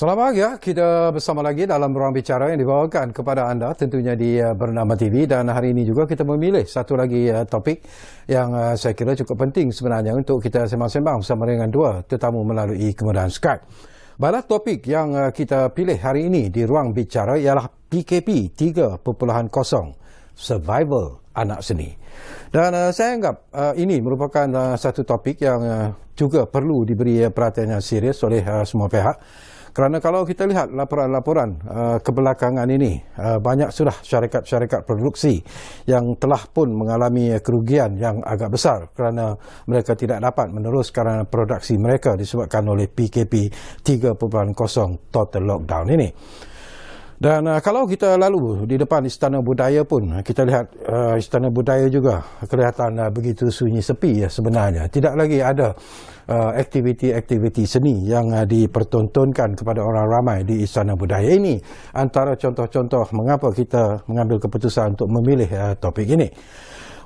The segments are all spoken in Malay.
Selamat pagi, kita bersama lagi dalam Ruang Bicara yang dibawakan kepada anda tentunya di Bernama TV, dan hari ini juga kita memilih satu lagi topik yang saya kira cukup penting sebenarnya untuk kita sembang-sembang bersama dengan dua tetamu melalui kemudahan Skype. Baiklah, topik yang kita pilih hari ini di Ruang Bicara ialah PKP 3.0, Survival Anak Seni. Dan saya anggap ini merupakan satu topik yang juga perlu diberi perhatian yang serius oleh semua pihak. Kerana kalau kita lihat laporan-laporan kebelakangan ini, banyak sudah syarikat-syarikat produksi yang telah pun mengalami kerugian yang agak besar kerana mereka tidak dapat meneruskan produksi mereka disebabkan oleh PKP 3.0 total lockdown ini. Dan kalau kita lalu di depan Istana Budaya pun, kita lihat Istana Budaya juga kelihatan begitu sunyi sepi sebenarnya. Tidak lagi ada aktiviti-aktiviti seni yang dipertontonkan kepada orang ramai di Istana Budaya. Ini antara contoh-contoh mengapa kita mengambil keputusan untuk memilih topik ini.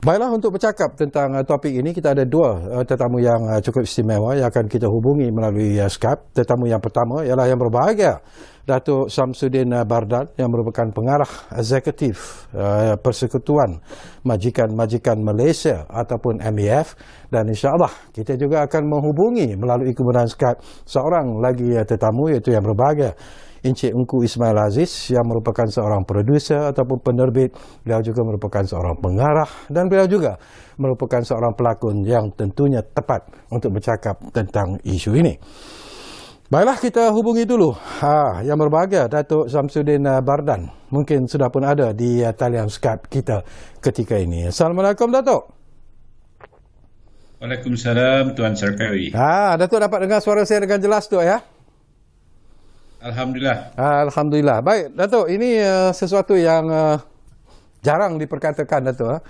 Baiklah, untuk bercakap tentang topik ini, kita ada dua tetamu yang cukup istimewa yang akan kita hubungi melalui Skype. Tetamu yang pertama ialah yang berbahagia, Datuk Samsudin Bardan, yang merupakan pengarah eksekutif Persekutuan Majikan-Majikan Malaysia ataupun MEF, dan insya-Allah kita juga akan menghubungi melalui kemudahan Skype seorang lagi tetamu, iaitu yang berbahagia, Encik Engku Ismail Aziz, yang merupakan seorang produser ataupun penerbit. Beliau juga merupakan seorang pengarah dan beliau juga merupakan seorang pelakon yang tentunya tepat untuk bercakap tentang isu ini. Baiklah, kita hubungi dulu yang berbahagia, Datuk Samsudin Bardan. Mungkin sudah pun ada di talian Skype kita ketika ini. Assalamualaikum, Datuk. Waalaikumsalam, Tuan Sarkawi. Datuk dapat dengar suara saya dengan jelas tu ya? Alhamdulillah. Alhamdulillah. Baik, Datuk, ini sesuatu yang jarang diperkatakan, Datuk.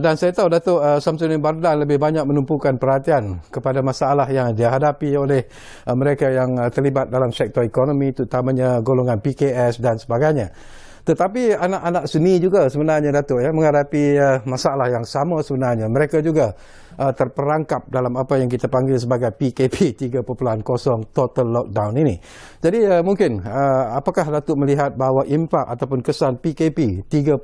Dan saya tahu Datuk Samsudin Bardan lebih banyak menumpukan perhatian kepada masalah yang dihadapi oleh mereka yang terlibat dalam sektor ekonomi, terutamanya golongan PKS dan sebagainya. Tetapi anak-anak seni juga sebenarnya, Datuk, menghadapi masalah yang sama sebenarnya. Mereka juga terperangkap dalam apa yang kita panggil sebagai PKP 3.0 total lockdown ini. Jadi mungkin apakah Datuk melihat bahawa impak ataupun kesan PKP 3.0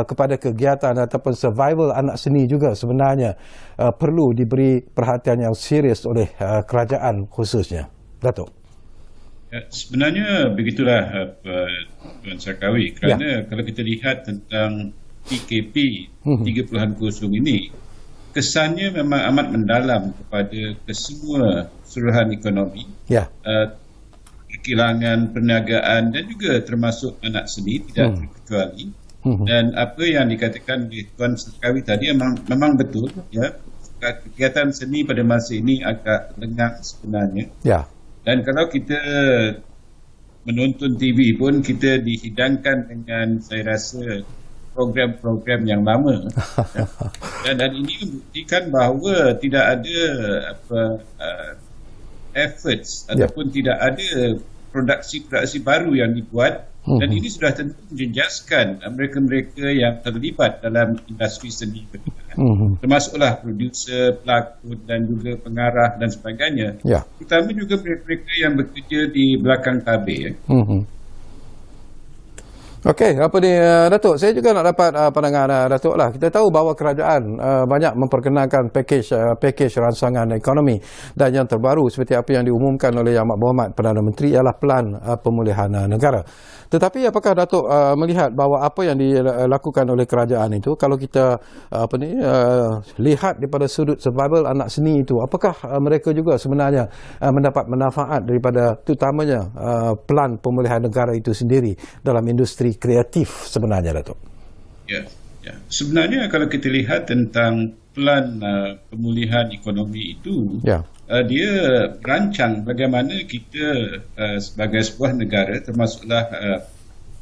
kepada kegiatan ataupun survival anak seni juga sebenarnya perlu diberi perhatian yang serius oleh kerajaan khususnya, Datuk? Ya, sebenarnya begitulah Tuan Sarkawi, kerana kalau kita lihat tentang PKP 3.0 ini, kesannya memang amat mendalam kepada kesemua keseluruhan ekonomi, kehilangan perniagaan dan juga termasuk anak seni tidak terkecuali. Dan apa yang dikatakan oleh Tuan Sarkawi tadi memang betul, ya. Kegiatan seni pada masa ini agak lengang sebenarnya. Dan kalau kita menonton TV pun, kita dihidangkan dengan, saya rasa, program-program yang lama. Dan ini membuktikan bahawa tidak ada efforts ataupun tidak ada produksi-produksi baru yang dibuat. Dan ini sudah tentu menjejaskan mereka-mereka yang terlibat dalam industri seni berkenaan, termasuklah produser, pelakon dan juga pengarah dan sebagainya. Terutama juga mereka yang bekerja di belakang tabir. Okey, apa ni Datuk? Saya juga nak dapat pandangan Datuk lah. Kita tahu bahawa kerajaan banyak memperkenalkan pakej rangsangan ekonomi, dan yang terbaru seperti apa yang diumumkan oleh Yang Amat Berhormat Perdana Menteri ialah Pelan Pemulihan Negara. Tetapi apakah Datuk melihat bahawa apa yang dilakukan oleh kerajaan itu, kalau kita lihat daripada sudut survival anak seni itu, apakah mereka juga sebenarnya mendapat manfaat daripada terutamanya Pelan Pemulihan Negara itu sendiri dalam industri kreatif sebenarnya, Datuk? Ya. Sebenarnya kalau kita lihat tentang Pelan Pemulihan Ekonomi itu, dia merancang bagaimana kita sebagai sebuah negara, termasuklah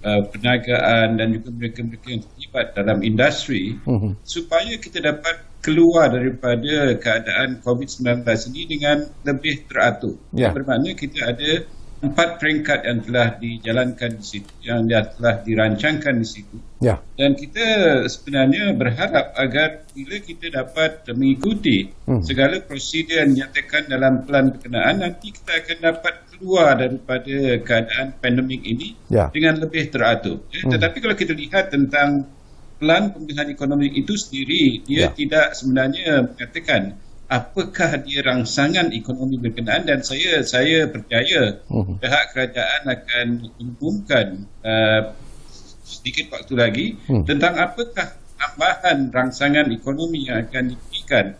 perniagaan dan juga mereka-mereka yang terlibat dalam industri, supaya kita dapat keluar daripada keadaan COVID-19 ini dengan lebih teratur. Bermakna kita ada 4 peringkat yang telah dijalankan di situ, yang telah dirancangkan di situ. Ya. Dan kita sebenarnya berharap agar bila kita dapat mengikuti segala prosedur yang dinyatakan dalam pelan berkenaan, nanti kita akan dapat keluar daripada keadaan pandemik ini dengan lebih teratur. Tetapi kalau kita lihat tentang pelan pemulihan ekonomi itu sendiri, dia tidak sebenarnya mengatakan apakah dia rangsangan ekonomi berkenaan, dan saya percaya pihak kerajaan akan umumkan sedikit waktu lagi tentang apakah tambahan rangsangan ekonomi yang akan diberikan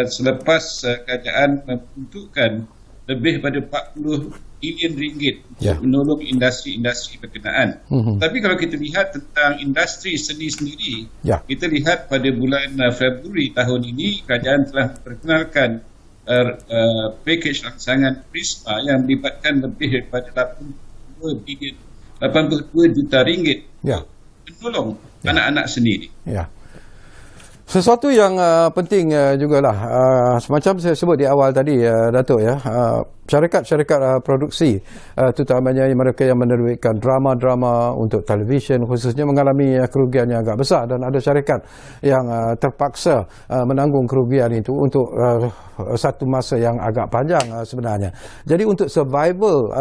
selepas kerajaan membentukkan lebih pada 40 bilion ringgit untuk menolong industri-industri berkenaan. Tapi kalau kita lihat tentang industri seni sendiri, kita lihat pada bulan Februari tahun ini kerajaan telah memperkenalkan pakej rangsangan Prisma yang melibatkan lebih daripada 82 juta ringgit menolong anak-anak seni. Sesuatu yang penting jugalah, semacam saya sebut di awal tadi, Datuk, syarikat-syarikat produksi, terutamanya mereka yang menerbitkan drama-drama untuk televisyen khususnya, mengalami kerugian yang agak besar, dan ada syarikat yang terpaksa menanggung kerugian itu untuk satu masa yang agak panjang sebenarnya. Jadi untuk survival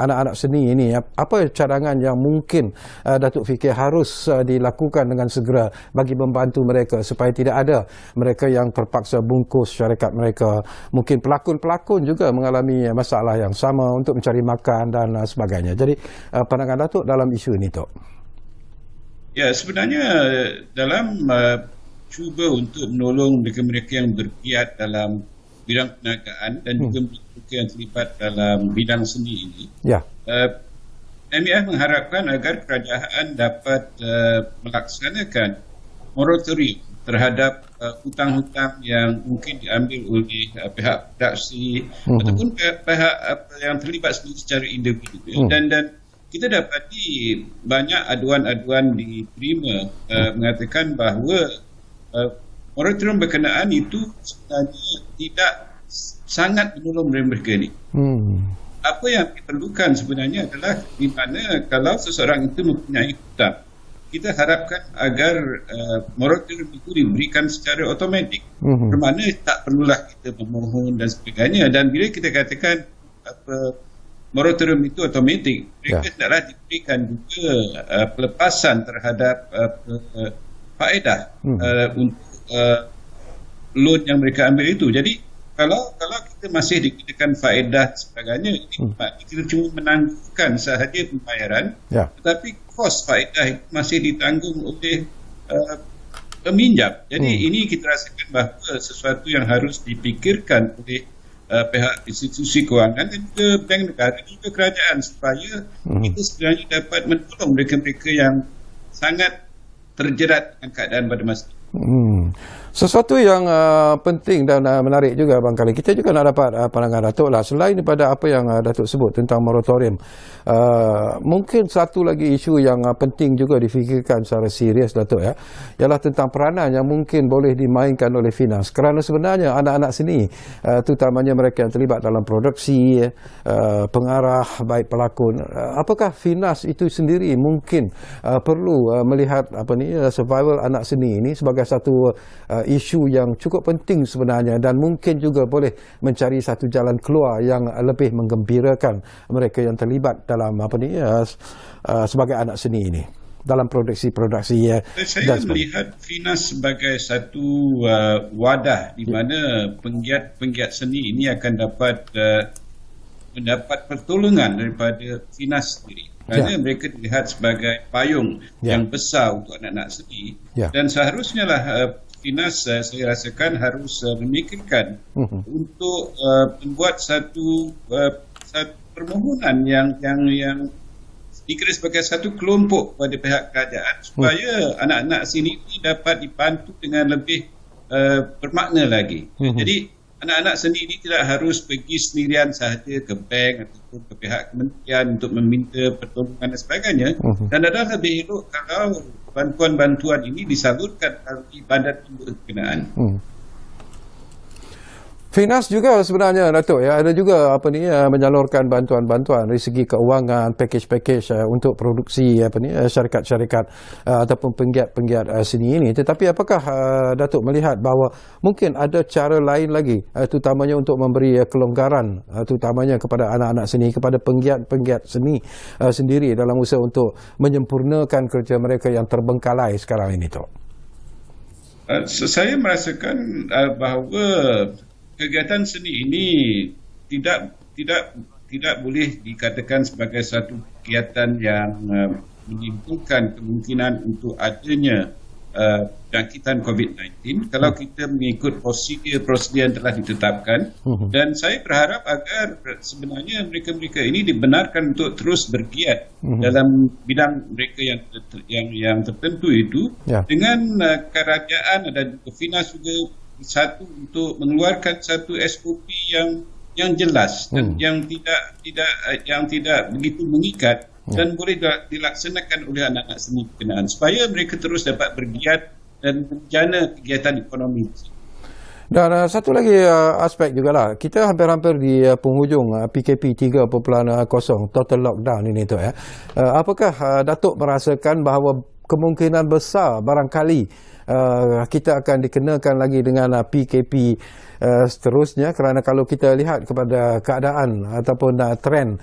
anak-anak seni ini, apa cadangan yang mungkin Datuk fikir harus dilakukan dengan segera bagi membantu mereka supaya tidak ada mereka yang terpaksa bungkus syarikat mereka? Mungkin pelakon-pelakon juga mengalami masalah yang sama untuk mencari makan dan sebagainya. Jadi pandangan Datuk dalam isu ini, Tok? Ya, sebenarnya dalam cuba untuk menolong mereka-mereka yang bergiat dalam bidang perniagaan dan juga mereka yang terlibat dalam bidang seni ini, MAF mengharapkan agar kerajaan dapat melaksanakan moratorium terhadap hutang-hutang yang mungkin diambil oleh pihak produksi ataupun pihak yang terlibat sendiri secara individu. Dan kita dapati banyak aduan-aduan diterima mengatakan bahawa moratorium berkenaan itu sebenarnya tidak sangat menolong mereka ini. Apa yang diperlukan sebenarnya adalah di mana kalau seseorang itu mempunyai hutang, kita harapkan agar moratorium itu diberikan secara automatik. Bermakna tak perlulah kita memohon dan sebagainya. Dan bila kita katakan moratorium itu automatik, mereka tidaklah diberikan juga pelepasan terhadap faedah untuk loan yang mereka ambil itu. Jadi kalau kita masih dikenakan faedah sebagainya, kita cuma menanggungkan sahaja pembayaran, tetapi kos faedah itu masih ditanggung oleh peminjam. Jadi ini kita rasakan bahawa sesuatu yang harus dipikirkan oleh pihak institusi kewangan dan juga bank negara dan juga kerajaan, supaya kita sebenarnya dapat menolong mereka-mereka yang sangat terjerat dengan keadaan pada masa ini. Sesuatu yang penting dan menarik juga barangkali kita juga nak dapat pandangan Datuk lah, selain daripada apa yang Datuk sebut tentang moratorium, mungkin satu lagi isu yang penting juga difikirkan secara serius, Datuk, ialah tentang peranan yang mungkin boleh dimainkan oleh Finas, kerana sebenarnya anak-anak seni, terutamanya mereka yang terlibat dalam produksi, pengarah, baik pelakon, apakah Finas itu sendiri mungkin perlu melihat survival anak seni ini sebagai satu isu yang cukup penting sebenarnya, dan mungkin juga boleh mencari satu jalan keluar yang lebih menggembirakan mereka yang terlibat dalam sebagai anak seni ini dalam produksi-produksi. Saya melihat Finas sebagai satu wadah di mana penggiat seni ini akan dapat mendapat pertolongan daripada Finas sendiri. Kerana mereka dilihat sebagai payung yang besar untuk anak-anak seni, dan seharusnya lah Finas saya rasakan harus memikirkan untuk membuat satu permohonan yang dikira sebagai satu kelompok pada pihak kerajaan, supaya anak-anak seni ini dapat dibantu dengan lebih bermakna lagi. Jadi anak-anak seni ini tidak harus pergi sendirian sahaja ke bank ataupun ke pihak kementerian untuk meminta pertolongan dan sebagainya. Dan adalah lebih elok kalau bantuan-bantuan ini disalurkan melalui badan induk berkenaan. Finas juga sebenarnya, Datuk, ya, ada juga menyalurkan bantuan-bantuan dari segi keuangan, package-package untuk produksi syarikat-syarikat ataupun penggiat-penggiat seni ini. Tetapi apakah Datuk melihat bahawa mungkin ada cara lain lagi, terutamanya untuk memberi kelonggaran, terutamanya kepada anak-anak seni, kepada penggiat-penggiat seni sendiri dalam usaha untuk menyempurnakan kerja mereka yang terbengkalai sekarang ini, Tok? Saya merasakan bahawa kegiatan seni ini tidak boleh dikatakan sebagai satu kegiatan yang menimbulkan kemungkinan untuk adanya jangkitan COVID-19 kalau kita mengikut prosedur yang telah ditetapkan. Dan saya berharap agar sebenarnya mereka-mereka ini dibenarkan untuk terus bergiat dalam bidang mereka yang tertentu itu, dengan kerajaan dan Finas juga satu untuk mengeluarkan satu SOP yang jelas dan yang tidak begitu mengikat dan boleh dilaksanakan oleh anak-anak seni berkenaan supaya mereka terus dapat bergiat dan menjana kegiatan ekonomi. Dan satu lagi aspek jugalah, kita hampir-hampir di penghujung PKP 3.0 total lockdown ini, tu ya. Apakah Datuk merasakan bahawa kemungkinan besar barangkali kita akan dikenakan lagi dengan PKP seterusnya, kerana kalau kita lihat kepada keadaan ataupun trend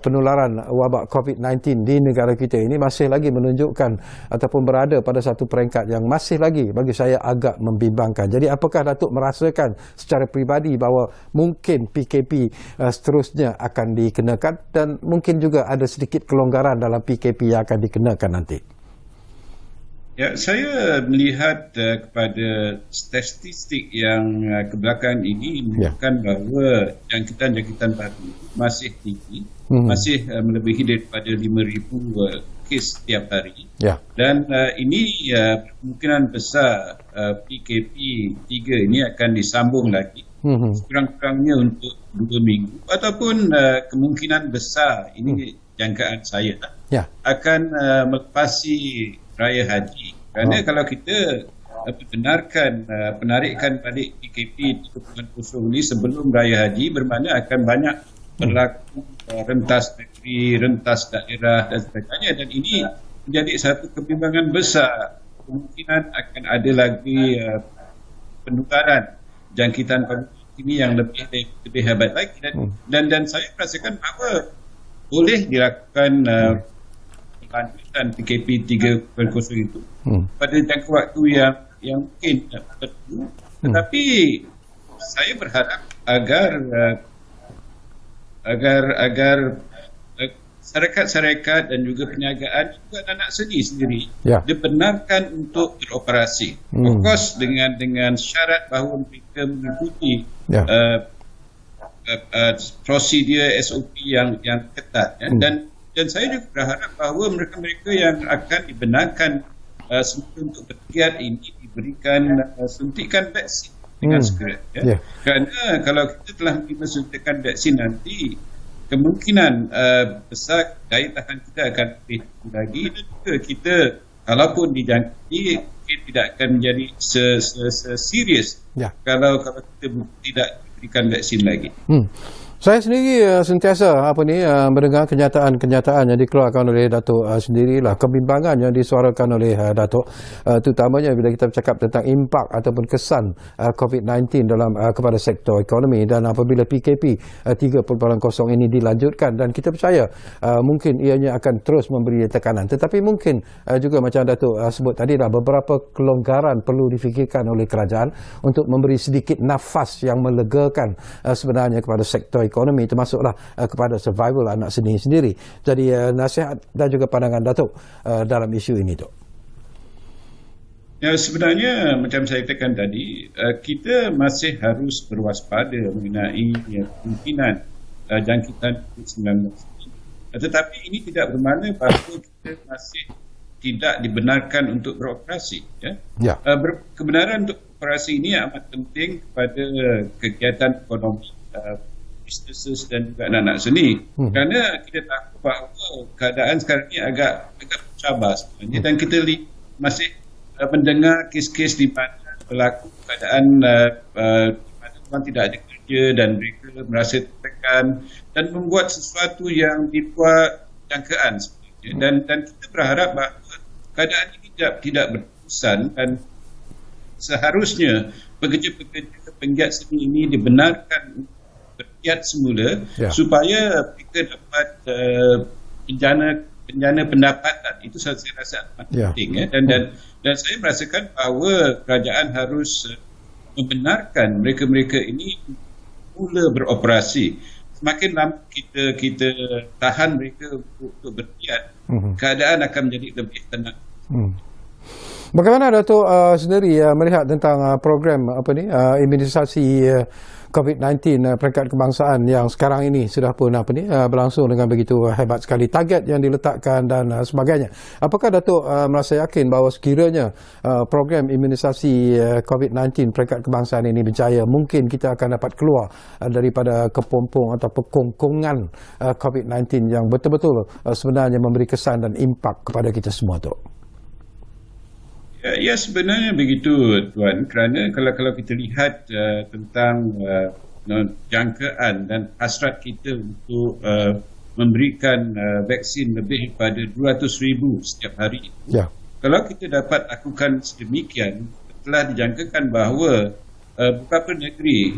penularan wabak COVID-19 di negara kita ini masih lagi menunjukkan ataupun berada pada satu peringkat yang masih lagi bagi saya agak membimbangkan. Jadi apakah Datuk merasakan secara peribadi bahawa mungkin PKP seterusnya akan dikenakan dan mungkin juga ada sedikit kelonggaran dalam PKP yang akan dikenakan nanti? Ya, saya melihat kepada statistik yang kebelakangan ini menunjukkan bahawa jangkitan baru masih tinggi, masih melebihi daripada 5,000 kes setiap hari. Dan ini kemungkinan besar PKP 3 ini akan disambung lagi, sekurang-kurangnya untuk 2 minggu, ataupun kemungkinan besar, ini jangkaan saya akan melepasi Raya Haji. Kerana kalau kita benarkan penarikan balik PKP 3.0 ini sebelum Raya Haji, bermakna akan banyak berlaku rentas negeri, rentas daerah dan sebagainya, dan ini menjadi satu kebimbangan besar. Kemungkinan akan ada lagi penularan jangkitan COVID ini yang lebih hebat lagi, dan saya merasakan bahawa boleh dilakukan lanjutan PKP 3.0 itu pada jangka waktu yang mungkin perlu, tetapi saya berharap agar syarikat-syarikat dan juga perniagaan juga anak seni sendiri dibenarkan untuk beroperasi. Of course dengan syarat bahawa mereka mengikuti prosedur SOP yang ketat, dan saya juga berharap bahawa mereka-mereka yang akan dibenarkan untuk bergiat ini diberikan suntikan vaksin dengan segera. Kerana kalau kita telah menerima suntikan vaksin nanti, kemungkinan besar daya tahan kita akan lebih lagi, dan juga kita kalaupun dijangkiti mungkin tidak akan menjadi serius kalau kita tidak diberikan vaksin lagi. Saya sendiri sentiasa mendengar kenyataan-kenyataan yang dikeluarkan oleh Datuk sendirilah, kebimbangan yang disuarakan oleh Datuk, terutamanya bila kita bercakap tentang impak ataupun kesan COVID-19 dalam kepada sektor ekonomi. Dan apabila PKP 3.0 ini dilanjutkan, dan kita percaya mungkin ianya akan terus memberi tekanan, tetapi mungkin juga macam Datuk sebut tadi lah, beberapa kelonggaran perlu difikirkan oleh kerajaan untuk memberi sedikit nafas yang melegakan sebenarnya kepada sektor ekonomi, termasuklah kepada survival anak seni sendiri. Jadi nasihat dan juga pandangan Datuk dalam isu ini, Tok. Ya, sebenarnya macam saya katakan tadi, kita masih harus berwaspada mengenai kemungkinan jangkitan COVID-19. Tetapi ini tidak bermakna bahawa kita masih tidak dibenarkan untuk beroperasi. Kebenaran untuk operasi ini amat penting kepada kegiatan ekonomi businesses dan juga anak-anak seni, kerana kita tahu bahawa keadaan sekarang ini agak mencabar sebenarnya, dan kita masih mendengar kes-kes di mana berlaku keadaan di mana seorang tidak ada kerja dan mereka merasa tertekan dan membuat sesuatu yang di luar jangkaan sebenarnya. Dan kita berharap bahawa keadaan ini tidak berterusan dan seharusnya pekerja-pekerja penggiat seni ini dibenarkan bergiat semula supaya mereka dapat penjana pendapatan. Itu saya rasa amat penting dan saya merasakan bahawa kerajaan harus membenarkan mereka-mereka ini mula beroperasi. Semakin lama kita tahan mereka untuk bergiat, keadaan akan menjadi lebih tenang. Bagaimana Datuk sendiri melihat tentang program imunisasi COVID-19 peringkat kebangsaan yang sekarang ini sudah pun berlangsung dengan begitu hebat sekali, target yang diletakkan dan sebagainya. Apakah Datuk merasa yakin bahawa sekiranya program imunisasi COVID-19 peringkat kebangsaan ini berjaya, mungkin kita akan dapat keluar daripada kepompong atau pekongkongan COVID-19 yang betul-betul sebenarnya memberi kesan dan impak kepada kita semua, Datuk? Ya, sebenarnya begitu, Tuan. Kerana kalau kita lihat tentang jangkaan dan hasrat kita untuk memberikan vaksin lebih pada 200,000 setiap hari itu, kalau kita dapat lakukan sedemikian, telah dijangkakan bahawa beberapa negeri,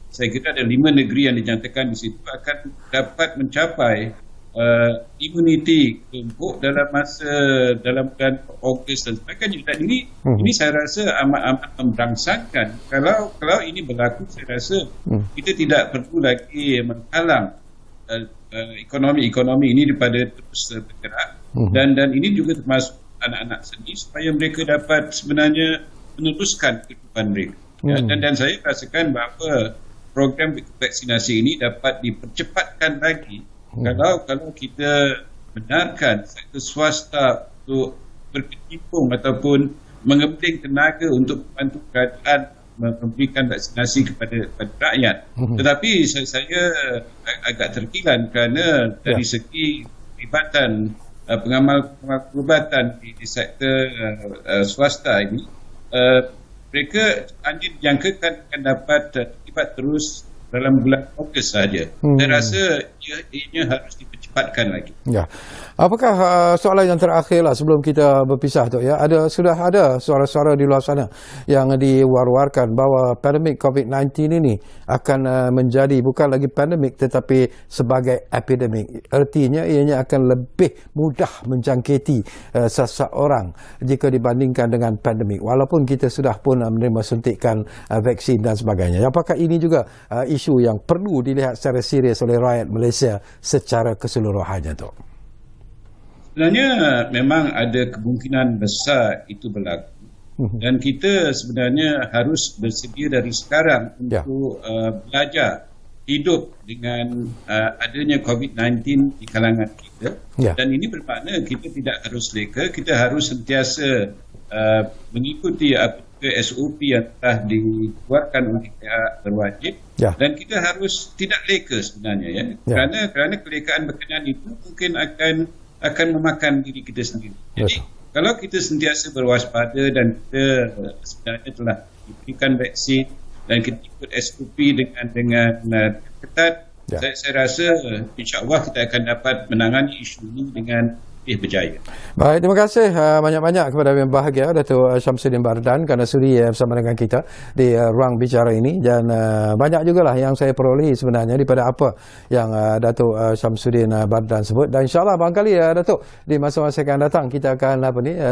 saya kira ada 5 negeri yang dijangkakan di situ, akan dapat mencapai immunity kelompok dalam bulan Ogos dan sebagainya. Dan ini saya rasa amat merangsangkan. Kalau ini berlaku, saya rasa kita tidak perlu lagi menghalang ekonomi ini daripada terus bergerak. Dan ini juga termasuk anak-anak seni supaya mereka dapat sebenarnya meneruskan kehidupan mereka. Dan saya rasakan bahawa program vaksinasi ini dapat dipercepatkan lagi kalau kita benarkan sektor swasta untuk berkecimpung ataupun mengepling tenaga untuk membantu kerajaan memberikan vaksinasi kepada rakyat. Tetapi saya agak terkilan kerana dari segi perlibatan pengamal perubatan di sektor swasta ini, mereka hanya dijangkakan akan dapat terlibat terus dalam bulan Ogos sahaja. Saya rasa ianya harus dipercepatkan lagi. Ya. Apakah soalan yang terakhirlah sebelum kita berpisah tu ya, sudah ada suara-suara di luar sana yang diwar-warkan bahawa pandemik COVID-19 ini akan menjadi bukan lagi pandemik tetapi sebagai epidemik. Artinya ianya akan lebih mudah menjangkiti seseorang jika dibandingkan dengan pandemik, walaupun kita sudah pun menerima suntikan vaksin dan sebagainya. Apakah ini juga isu yang perlu dilihat secara serius oleh rakyat Malaysia secara keseluruhannya, tu? Sebenarnya memang ada kemungkinan besar itu berlaku dan kita sebenarnya harus bersedia dari sekarang untuk belajar hidup dengan adanya COVID-19 di kalangan kita. Dan ini bermakna kita tidak harus leka, kita harus sentiasa mengikuti SOP yang telah dikeluarkan oleh pihak berwajib dan kita harus tidak leka sebenarnya kerana kelekaan berkenaan itu mungkin akan memakan diri kita sendiri. Jadi kalau kita sentiasa berwaspada dan kita sebenarnya telah diberikan vaksin dan kita ikut SOP dengan ketat, saya rasa insya-Allah kita akan dapat menangani isu ini dengan berjaya. Baik, terima kasih banyak-banyak kepada yang bahagia Datuk Syamsuddin Bardan kerana sudi bersama dengan kita di ruang bicara ini, dan banyak jugalah yang saya perolehi sebenarnya daripada apa yang Datuk Syamsuddin Bardan sebut, dan insyaAllah barangkali Datuk di masa-masa akan datang kita akan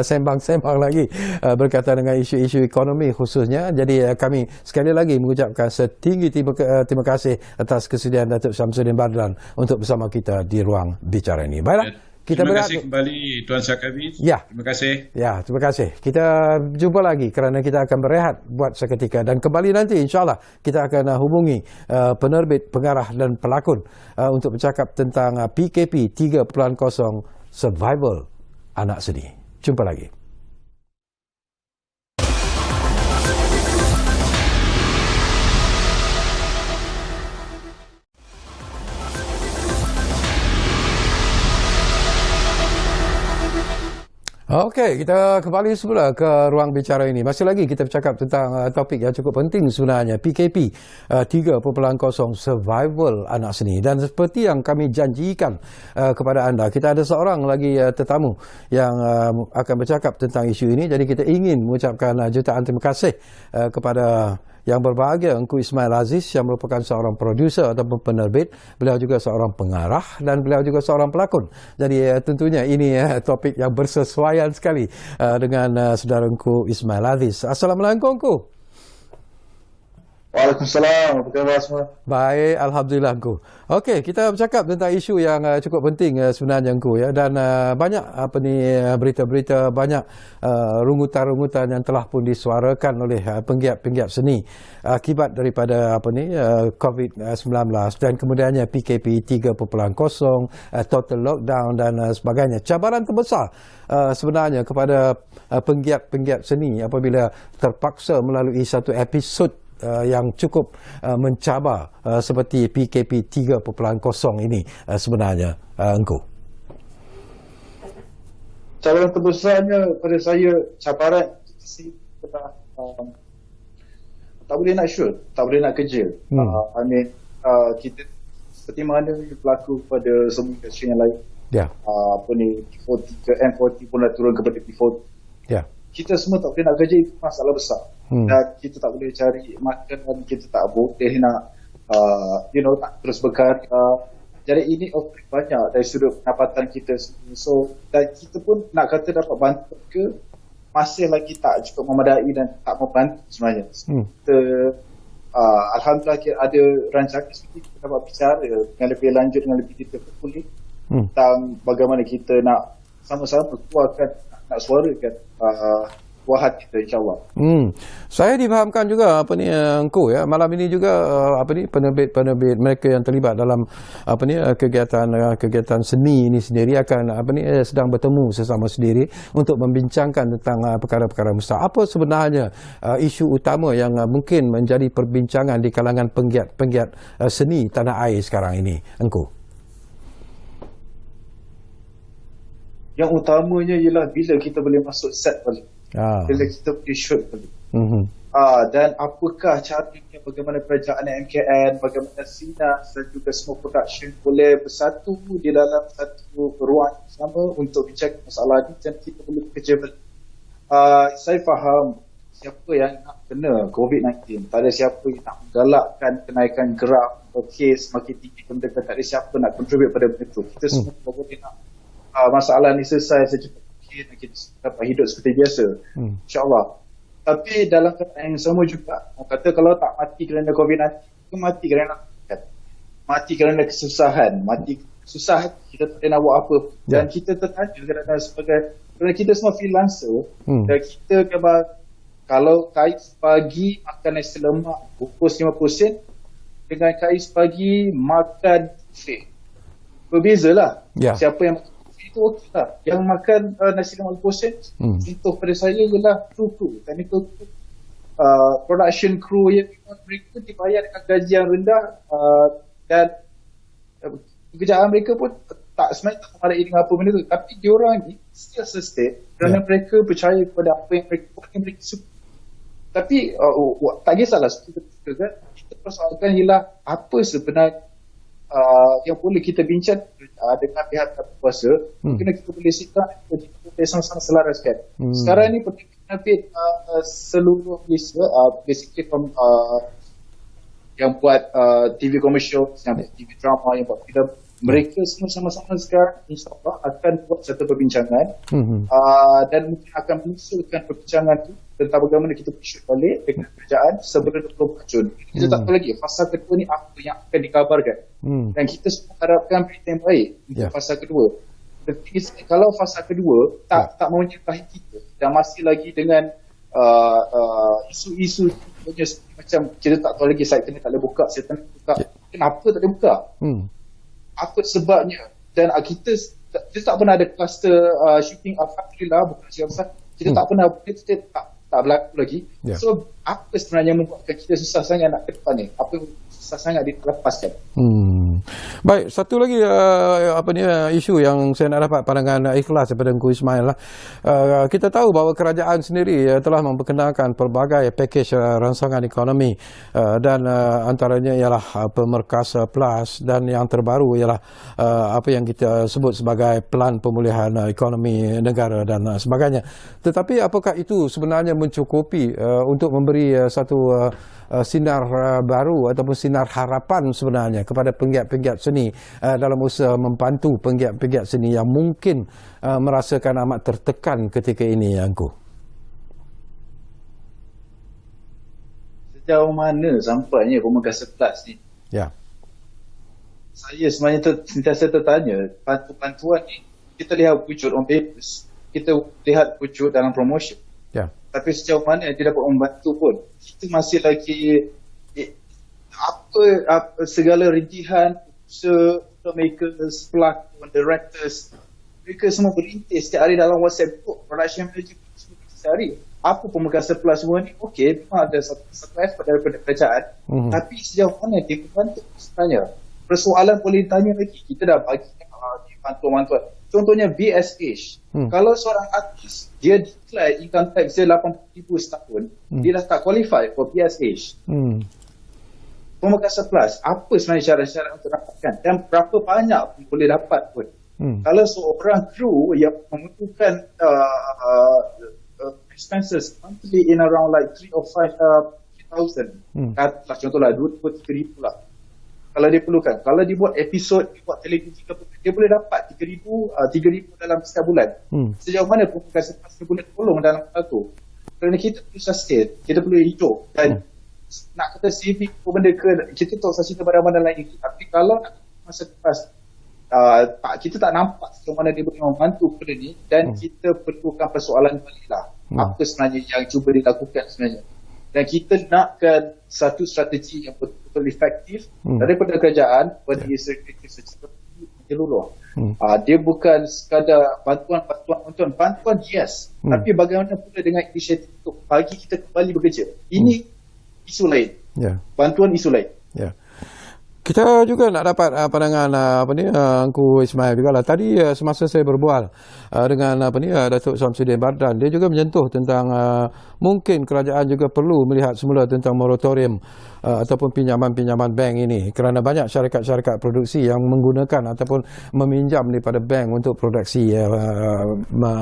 sembang-sembang lagi berkaitan dengan isu-isu ekonomi khususnya. Jadi kami sekali lagi mengucapkan setinggi terima kasih atas kesudian Datuk Syamsuddin Bardan untuk bersama kita di ruang bicara ini. Baiklah. Terima kasih kembali Tuan Syakabi. Terima kasih. Terima kasih. Kita jumpa lagi kerana kita akan berehat buat seketika, dan kembali nanti insyaAllah kita akan hubungi penerbit, pengarah dan pelakon untuk bercakap tentang PKP 3.0 Survival Anak Seni. Jumpa lagi. Okey, kita kembali semula ke ruang bicara ini. Masih lagi kita bercakap tentang topik yang cukup penting sebenarnya, PKP 3.0 survival anak seni. Dan seperti yang kami janjikan kepada anda, kita ada seorang lagi tetamu yang akan bercakap tentang isu ini. Jadi kita ingin mengucapkan jutaan terima kasih kepada yang berbahagia Engku Ismail Aziz yang merupakan seorang produser ataupun penerbit. Beliau juga seorang pengarah dan beliau juga seorang pelakon. Jadi tentunya ini topik yang bersesuaian sekali dengan saudara Engku Ismail Aziz. Assalamualaikum Engku. Waalaikumsalam. Apa khabar semua? Baik, alhamdulillah Engku. Okey, kita bercakap tentang isu yang cukup penting sebenarnya Engku ya, dan banyak berita-berita, banyak rungutan-rungutan yang telah pun disuarakan oleh penggiat-penggiat seni akibat daripada COVID-19 dan kemudiannya PKP 3.0, total lockdown dan sebagainya. Cabaran terbesar sebenarnya kepada penggiat-penggiat seni apabila terpaksa melalui satu episod yang cukup mencabar seperti PKP 3.0 ini sebenarnya, Engku. Cabaran terbesarnya pada saya, cabaran tak boleh nak shoot, tak boleh nak kerja. Kita seperti mana berlaku pada semua industri yang lain. N40 pun dah turun kepada P40. Kita semua tak boleh nak kerja, itu masalah besar. Dan kita tak boleh cari makan, dan kita tak boleh nak tak terus berkarya. Jadi ini banyak dari sudut pendapatan kita sendiri. So, dan kita pun nak kata dapat bantu ke, masih lagi tak cukup memadai dan tak membantu sebenarnya. Kita alhamdulillah ada rancangan seperti kita dapat bicara dengan lebih lanjut, dengan lebih detail kulit tentang bagaimana kita nak sama-sama keluarkan, nak suarakan buah hati kita, insyaAllah. Saya difahamkan juga Engku ya, malam ini juga penerbit-penerbit mereka yang terlibat dalam kegiatan seni ini sendiri akan sedang bertemu sesama sendiri untuk membincangkan tentang perkara-perkara besar. Apa sebenarnya isu utama yang mungkin menjadi perbincangan di kalangan penggiat seni tanah air sekarang ini, Engku? Yang utamanya ialah bila kita boleh masuk set balik. Bila kita boleh shoot balik. Dan apakah caranya, bagaimana kerajaan MKN, bagaimana Sinas dan juga semua production boleh bersatu di dalam satu ruang sama untuk bincang masalah ini dan kita boleh bekerja balik. Saya faham siapa yang nak kena COVID-19. Tak ada siapa yang nak menggalakkan kenaikan graf atau kes makin tinggi kemudian tak ada siapa nak contribute pada benda itu. Kita semua boleh nak masalah ni selesai secepat mungkin dan kita dapat hidup seperti biasa, insyaAllah. Tapi dalam keadaan yang sama juga, orang kata kalau tak mati kerana COVID-19, kita mati kerana mati kerana kesusahan, mati susah kita tak boleh nak buat apa. Dan kita tertanya kerana kita semua freelancer, dan kita kalau kais pagi makan nasi lemak bungkus 50 sen dengan kais pagi makan buffet, berbezalah. Siapa yang itu okey lah. Yang makan nasi lemak 50 sen, contoh pada saya ialah kru, technical crew, production crew yang mereka dibayar dengan gaji yang rendah, dan pekerjaan mereka pun sebenarnya tak memadai dengan apa benda tu, tapi diorang ni still sustain kerana mereka percaya kepada apa yang mereka suka. Tapi tak kisahlah suka kan, kita persoalkan ialah apa sebenarnya yang boleh kita bincang dengan pihak berkuasa, kena kita boleh sikap, kita boleh sama-sama selaraskan. Sekarang ni penerbit seluruh Malaysia, basically from yang buat TV commercial, yang buat TV drama, yang buat filem, mereka semua sama-sama sekarang insyaAllah akan buat satu perbincangan dan mungkin akan mengusulkan perbincangan itu tentang bagaimana kita shoot balik dengan kerajaan sebelum 24 Jun. Kita tak tahu lagi fasa kedua ni apa yang akan dikabarkan, dan kita semua harapkan berita yang baik untuk fasa kedua. Tapi kalau fasa kedua tak menyertai kita dan masih lagi dengan isu-isu macam kita tak tahu lagi, saya tak boleh buka, saya tak boleh buka, kenapa tak boleh buka, apa sebabnya, dan kita tak pernah ada kluster shooting, alhamdulillah, bukan siapa kita tak pernah, kita tak berlaku lagi. Yeah. So apa sebenarnya membuatkan kita susah sangat nak ke depan ni? Apa yang susah sangat dilepaskan? Baik, satu lagi isu yang saya nak dapat pandangan ikhlas daripada Engku Ismail lah. Kita tahu bahawa kerajaan sendiri telah memperkenalkan pelbagai pakej rangsangan ekonomi dan antaranya ialah Pemerkasa Plus dan yang terbaru ialah apa yang kita sebut sebagai Pelan Pemulihan Ekonomi Negara dan sebagainya. Tetapi apakah itu sebenarnya mencukupi untuk memberi satu sinar baru ataupun sinar harapan sebenarnya kepada penggiat-penggiat seni dalam usaha membantu penggiat-penggiat seni yang mungkin merasakan amat tertekan ketika ini, Angku? Sejauh mana sampainya Pemerkasa Plus ni? Ya. Saya sebenarnya sentiasa tertanya, bantuan ni kita lihat wujud on papers, kita lihat wujud dalam promotion. Ya. Tapi sejauh mana dia dapat membantu pun, kita masih lagi apa segala rintihan, filmmakers, pelakon, directors, mereka semua berintis setiap hari dalam WhatsApp group, production manager semua setiap hari. Apa Pemerkasa Plus semua ni? Okey, memang ada satu effort daripada kerajaan, tapi sejauh mana dia membantu sebenarnya? Persoalan boleh ditanya lagi, kita dah bagi bantuan-bantuan. Contohnya BSH. Kalau seorang artis, dia declare income tax dia 80,000 setahun, dia dah tak qualify for BSH. Pemerkasa Plus, apa sebenarnya syarat-syarat untuk dapatkan? Dan berapa banyak pun boleh dapat pun. Kalau seorang kru yang membutuhkan expenses monthly in around like 3 or 5,000, katalah contohlah 2-3 ribu lah. Kalau dia perlukan, kalau dia buat episod, dia buat televisi, dia boleh dapat 3,000 dalam setiap bulan. Sejauh mana Pemerkasa Plus boleh tolong dalam hal tu? Kerana kita perlu sustain, kita perlu hidup. Dan nak kata saving benda ke, kita tak usah cerita barang-barang lain. Tapi kalau nak masa lepas, kita tak nampak sejauh mana dia boleh membantu benda ni, dan kita perlukan persoalan balik lah. Apa sebenarnya yang cuba dilakukan sebenarnya. Dan kita nakkan satu strategi yang betul-betul efektif daripada kerajaan pada eksekutif secara menyeluruh. Dia bukan sekadar bantuan yes, tapi bagaimana pula dengan inisiatif untuk bagi kita kembali bekerja. Ini isu lain. Bantuan isu lain. Kita juga nak dapat pandangan Engku Ismail juga lah. Tadi semasa saya berbual dengan Datuk Samsudin Bardan, dia juga menyentuh tentang mungkin kerajaan juga perlu melihat semula tentang moratorium ataupun pinjaman-pinjaman bank ini, kerana banyak syarikat-syarikat produksi yang menggunakan ataupun meminjam daripada bank untuk produksi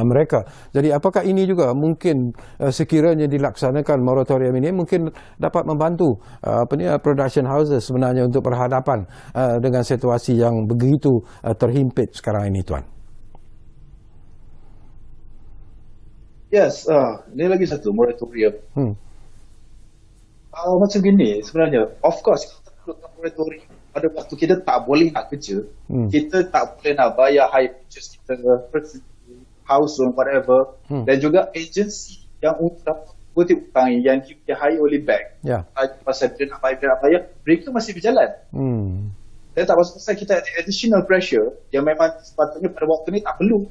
mereka. Jadi apakah ini juga mungkin sekiranya dilaksanakan moratorium ini mungkin dapat membantu production houses sebenarnya untuk berhadapan dengan situasi yang begitu terhimpit sekarang ini, Tuan? Yes, ini lagi satu moratorium. Macam gini sebenarnya, of course kita perlukan moratorium pada waktu kita tak boleh nak kerja, kita tak boleh nak bayar high purchase kita, house loan, whatever, dan juga agensi yang untuk hutang yang dia hire oleh bank, pasal dia nak bayar, mereka masih berjalan. Dan tak pasal kita ada additional pressure yang memang sepatutnya pada waktu ni tak perlu.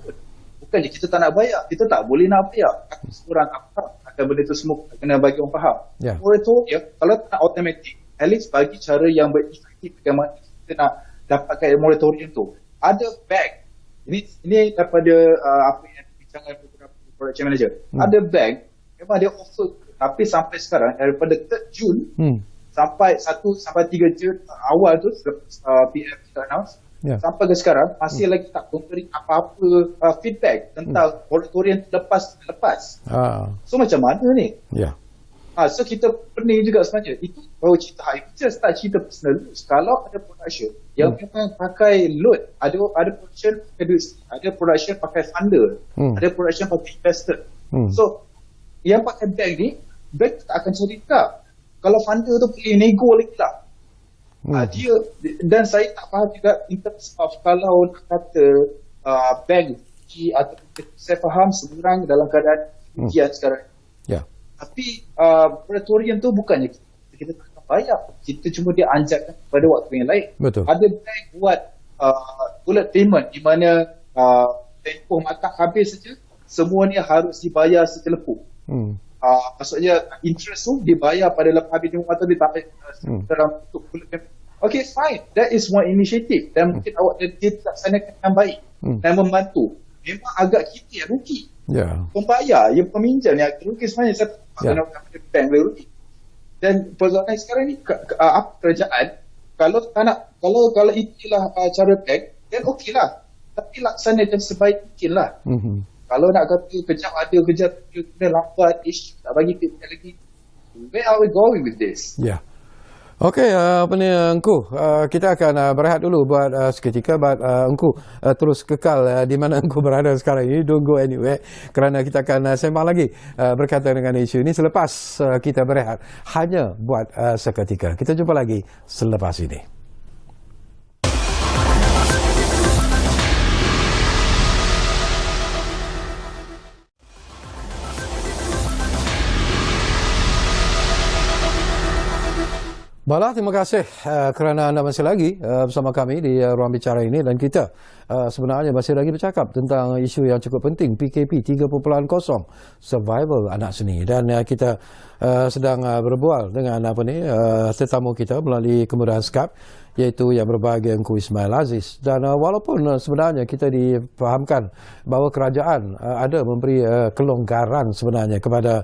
Bukan je kita tak nak bayar, kita tak boleh nak bayar. Seorang apa akan benda tu semua kena bagi orang faham. Moratorium, kalau tak nak automatic, at least bagi cara yang berefektif bagaimana kita nak dapatkan moratorium tu. Ada bank, ini daripada apa yang dibicarakan beberapa production manager. Ada bank, memang dia offer, tapi sampai sekarang daripada 3 Jun sampai 3 Jun awal tu, PM kita announce, sampai ke sekarang masih lagi tak memberi apa-apa feedback tentang moratorium lepas. So macam mana ni? So kita pening juga sebenarnya. Itu baru cerita high purchase, tak cerita personal loan. Kalau ada production yang memang pakai loan, ada production pakai duit, ada production pakai funder, ada production pakai investor. So yang pakai bank ni, bank tak akan cari tak. Kalau funder tu boleh nego lagi lah. Dia, dan saya tak faham juga in terms of kalau nak kata bank atau saya faham sebenarnya dalam keadaan ujian sekarang. Tapi moratorium tu bukannya kita tak akan bayar, kita cuma dia anjatkan pada waktu yang lain. Ada bank buat bullet payment di mana tempoh matang habis saja, semuanya harus dibayar secelepu. maksudnya interest tu dibayar pada lepas habis tengok mata dia tak dalam untuk okay, fine, that is one initiative dan mungkin awak dia laksanakan dengan baik dan membantu. Memang agak kita yang rugi. Pembayar, yang peminjam yang rugi sebenarnya satu bank rugi. Dan persoalan sekarang ni kerajaan kalau tak nak, kalau itulah cara bank, then okey lah, tapi laksanakan sebaik mungkin lah. Kalau nak kata kejap ada, kejap kena lambat, tak bagi payment lagi, where are we going with this? Okey, Engku, kita akan berehat dulu buat seketika. Engku terus kekal di mana Engku berada sekarang ini. Don't go anywhere, kerana kita akan sembang lagi berkaitan dengan isu ini selepas kita berehat hanya buat seketika. Kita jumpa lagi selepas ini. Baiklah, terima kasih kerana anda masih lagi bersama kami di ruang bicara ini, dan kita sebenarnya masih lagi bercakap tentang isu yang cukup penting, PKP 3.0, survival anak seni, dan kita sedang berbual dengan tetamu kita melalui kemudahan Skype, iaitu yang berbahagia Engku Ismail Aziz. Dan walaupun sebenarnya kita difahamkan bahawa kerajaan ada memberi kelonggaran sebenarnya kepada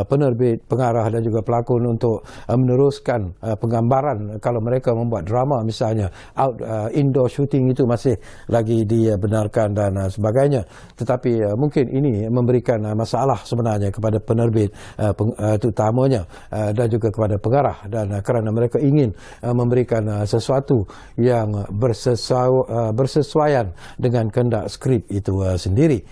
penerbit, pengarah dan juga pelakon untuk meneruskan penggambaran kalau mereka membuat drama misalnya, indoor shooting itu masih lagi dibenarkan dan sebagainya. Tetapi mungkin ini memberikan masalah sebenarnya kepada penerbit terutamanya dan juga kepada pengarah, dan kerana mereka ingin memberikan sesuatu yang bersesuaian dengan kehendak skrip itu sendiri.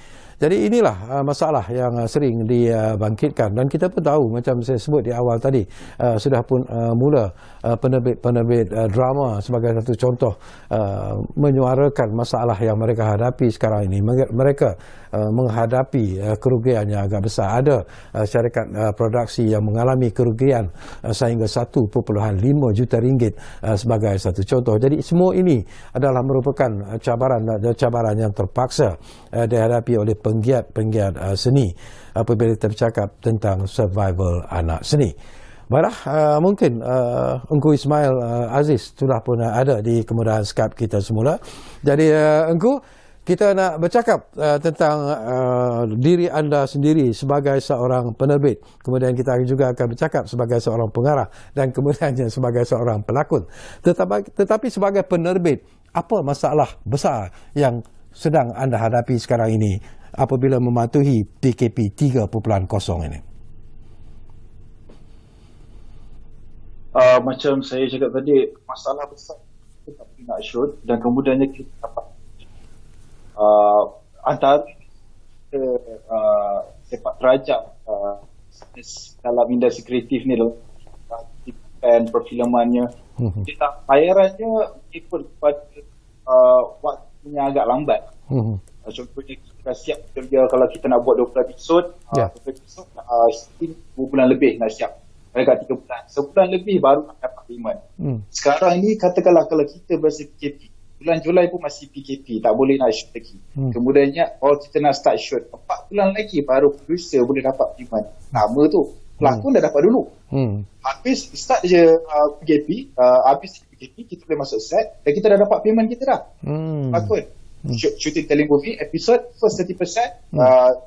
Jadi inilah masalah yang sering dibangkitkan, dan kita pun tahu, macam saya sebut di awal tadi, sudah pun mula penerbit drama sebagai satu contoh menyuarakan masalah yang mereka hadapi sekarang ini. Mereka menghadapi kerugian yang agak besar. Ada syarikat produksi yang mengalami kerugian sehingga 1.5 juta ringgit sebagai satu contoh. Jadi semua ini adalah merupakan cabaran yang terpaksa dihadapi oleh penggiat seni apabila kita bercakap tentang survival anak seni. Baiklah, mungkin Engku Ismail Aziz sudah pun ada di kemudahan Skype kita semula. Jadi Engku, kita nak bercakap tentang diri anda sendiri sebagai seorang penerbit. Kemudian kita juga akan bercakap sebagai seorang pengarah dan kemudiannya sebagai seorang pelakon. Tetapi sebagai penerbit, apa masalah besar yang sedang anda hadapi sekarang ini apabila mematuhi PKP 3.0 ini? Macam saya cakap tadi, masalah besar kita tak nak shoot, dan kemudiannya kita dapat antara sepak terajak dalam industri kreatif ni dan perfilmannya, kita bayarannya ikut kepada waktunya agak lambat. Contohnya kita siap kerja, kalau kita nak buat 20 episod, 20 episod 2 bulan lebih nak siap. Mereka 3 bulan, sebulan lebih baru nak dapat payment. Sekarang ni katakanlah kalau kita berasa PKP, bulan Julai pun masih PKP, tak boleh nak shoot lagi. Kemudiannya kalau kita nak start shoot, 4 bulan lagi baru producer boleh dapat payment. Lama tu, pelakon dah dapat dulu. Habis start je PKP, habis PKP kita boleh masuk set dan kita dah dapat payment kita dah. Pelakon shooting telemovie episode first 30%,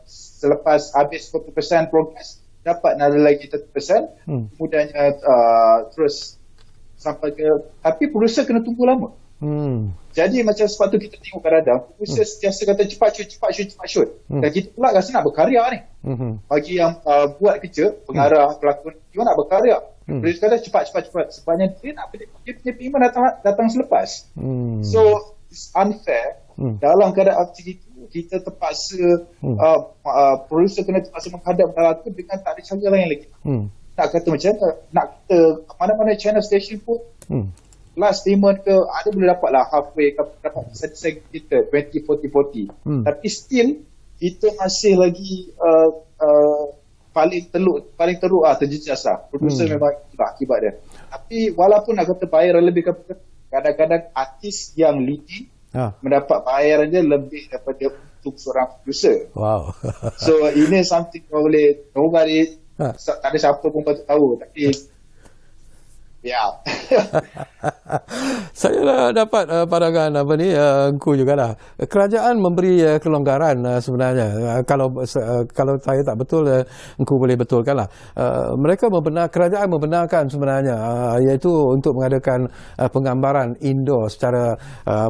selepas habis 40% progress dapat another lagi 30%, kemudiannya terus sampai ke, tapi producer kena tunggu lama. Jadi macam sebab tu kita tengok kadang-kadang producer sentiasa kata cepat shoot. Dan kita pula rasa nak berkarya ni. Bagi yang buat kerja, pengarah, pelakon, dia nak berkarya. Producer kata cepat. Sebabnya dia nak dia punya payment datang selepas. So it's unfair. Dalam keadaan macam itu, kita terpaksa producer kena terpaksa menghadap pelakon dengan tak ada cara lain lagi. Nak kata macam nak kata mana-mana channel station pun last payment ke ada boleh dapat lah halfway, dapat set kita 20-40. Tapi still kita masih lagi paling teruk terjejas lah. Producer memang itulah akibat dia. Tapi walaupun nak kata bayaran lebih, kadang-kadang artis yang leading mendapat bayaran dia lebih daripada untuk seorang producer. Wow. So ini something boleh nobody Tak ada siapa pun patut tahu. Tapi ya. Saya dapat pandangan Engku jugalah. Kerajaan memberi kelonggaran sebenarnya. Kalau saya tak betul, Engku boleh betulkanlah. Kerajaan membenarkan sebenarnya iaitu untuk mengadakan penggambaran indoor secara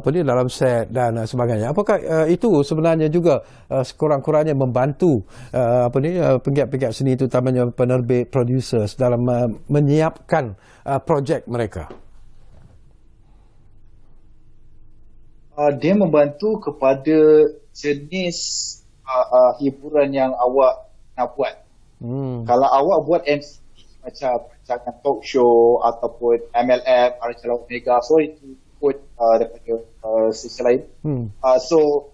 dalam set dan sebagainya. Apakah itu sebenarnya juga sekurang-kurangnya membantu penggiat-penggiat seni, terutamanya penerbit, producers dalam menyiapkan projek mereka? Dia membantu kepada jenis hiburan yang awak nak buat. Kalau awak buat MC macam rancangan talk show ataupun MLM, Archala Omega, so itu ikut daripada sisi lain. So